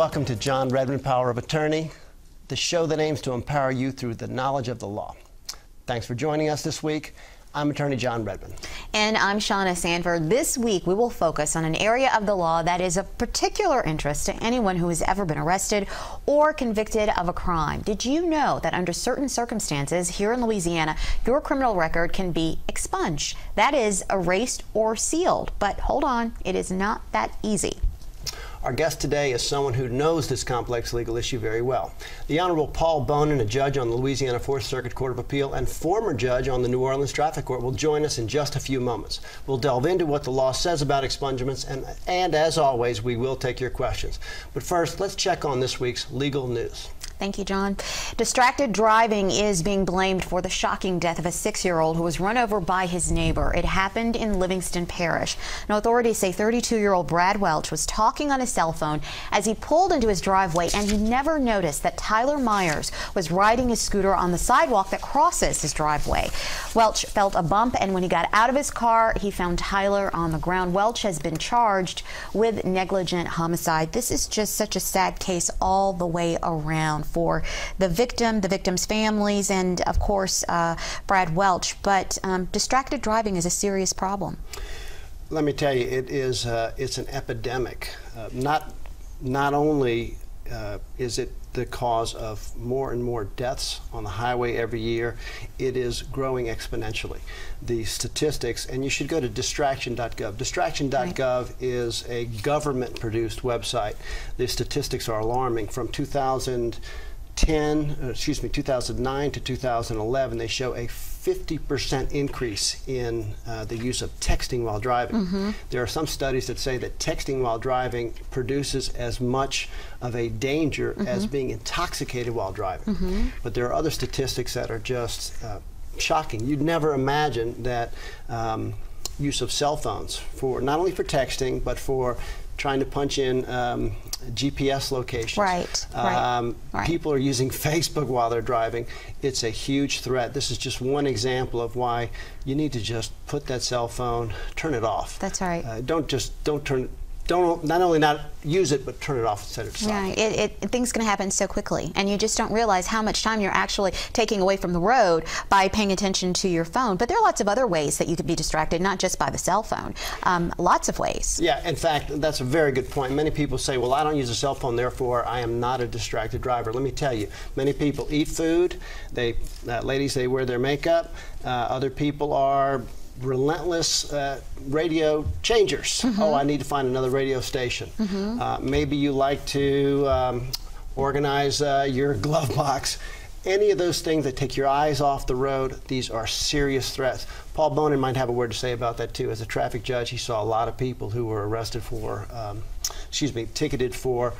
Welcome to John Redmann, Power of Attorney, the show that aims to empower you through the knowledge of the law. Thanks for joining us this week. I'm Attorney John Redmann. And I'm Shauna Sanford. This week we will focus on an area of the law that is of particular interest to anyone who has ever been arrested or convicted of a crime. Did you know that under certain circumstances here in Louisiana, your criminal record can be expunged? That is, erased or sealed. But hold on, it is not that easy. Our guest today is someone who knows this complex legal issue very well. The Honorable Paul Bonin, a judge on the Louisiana 4th Circuit Court of Appeal and former judge on the New Orleans Traffic Court, will join us in just a few moments. We'll delve into what the law says about expungements, and as always, we will take your questions. But first, let's check on this week's legal news. Thank you, John. Distracted driving is being blamed for the shocking death of a 6-year-old who was run over by his neighbor. It happened in Livingston Parish. Now, authorities say 32-year-old Brad Welch was talking on his cell phone as he pulled into his driveway, and he never noticed that Tyler Myers was riding his scooter on the sidewalk that crosses his driveway. Welch felt a bump, and when he got out of his car, he found Tyler on the ground. Welch has been charged with negligent homicide. This is just such a sad case all the way around for the victim, the victim's families, and of course Brad Welch. But distracted driving is a serious problem. Let me tell you, it is it's an epidemic. Not only is it the cause of more and more deaths on the highway every year, it is growing exponentially. The statistics, and you should go to distraction.gov. Distraction.gov is a government-produced website. The statistics are alarming. From 2009 to 2011, they show a 50% increase in the use of texting while driving. There are some studies that say that texting while driving produces as much of a danger as being intoxicated while driving. But there are other statistics that are just shocking. You'd never imagine that use of cell phones, for not only for texting, but for trying to punch in GPS locations. Right. People are using Facebook while they're driving. It's a huge threat. This is just one example of why you need to just put that cell phone, turn it off. That's right. Not only not use it, but turn it off and set it aside. Right. Things can happen so quickly, and you just don't realize how much time you're actually taking away from the road by paying attention to your phone. But there are lots of other ways that you could be distracted, not just by the cell phone. Lots of ways. Yeah, in fact, that's a very good point. Many people say, well, I don't use a cell phone, therefore I am not a distracted driver. Let me tell you, many people eat food. Ladies, they wear their makeup. Other people are relentless radio changers. Oh, I need to find another radio station. Maybe you like to organize your glove box. Any of those things that take your eyes off the road, these are serious threats. Paul Bonin might have a word to say about that too. As a traffic judge, he saw a lot of people who were arrested for, ticketed for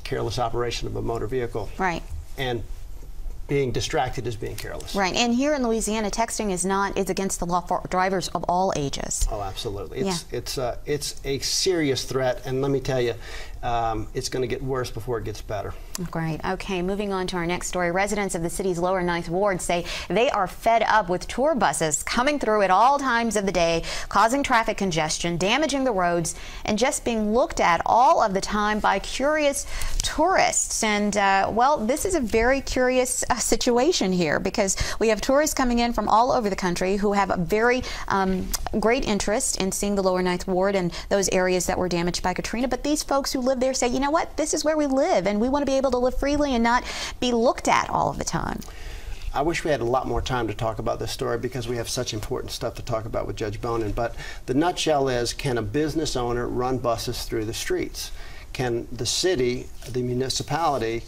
careless operation of a motor vehicle. Right. And being distracted is being careless. Right, and here in Louisiana, texting is against the law for drivers of all ages. Oh, absolutely. It's a serious threat, and let me tell you, it's going to get worse before it gets better. Great. Okay, moving on to our next story. Residents of the city's lower 9th Ward say they are fed up with tour buses coming through at all times of the day, causing traffic congestion, damaging the roads, and just being looked at all of the time by curious tourists. And, well, this is a very curious situation here, because we have tourists coming in from all over the country who have a very great interest in seeing the lower 9th Ward and those areas that were damaged by Katrina. But these folks who live there say, you know what, this is where we live, and we want to be able to live freely and not be looked at all of the time. I wish we had a lot more time to talk about this story, because we have such important stuff to talk about with Judge Bonin. But the nutshell is, can a business owner run buses through the streets? Can the city, the municipality,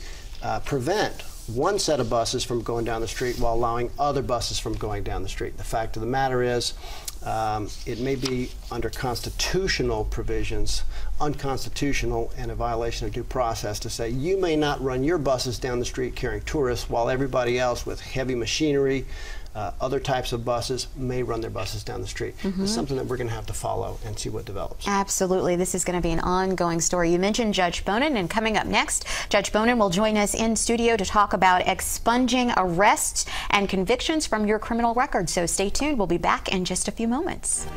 prevent one set of buses from going down the street while allowing other buses from going down the street? The fact of the matter is, it may be under constitutional provisions unconstitutional and a violation of due process to say you may not run your buses down the street carrying tourists while everybody else with heavy machinery, other types of buses may run their buses down the street. It's something that we're going to have to follow and see what develops. Absolutely. This is going to be an ongoing story. You mentioned Judge Bonin, and coming up next, Judge Bonin will join us in studio to talk about expunging arrests and convictions from your criminal record. So stay tuned. We'll be back in just a few moments.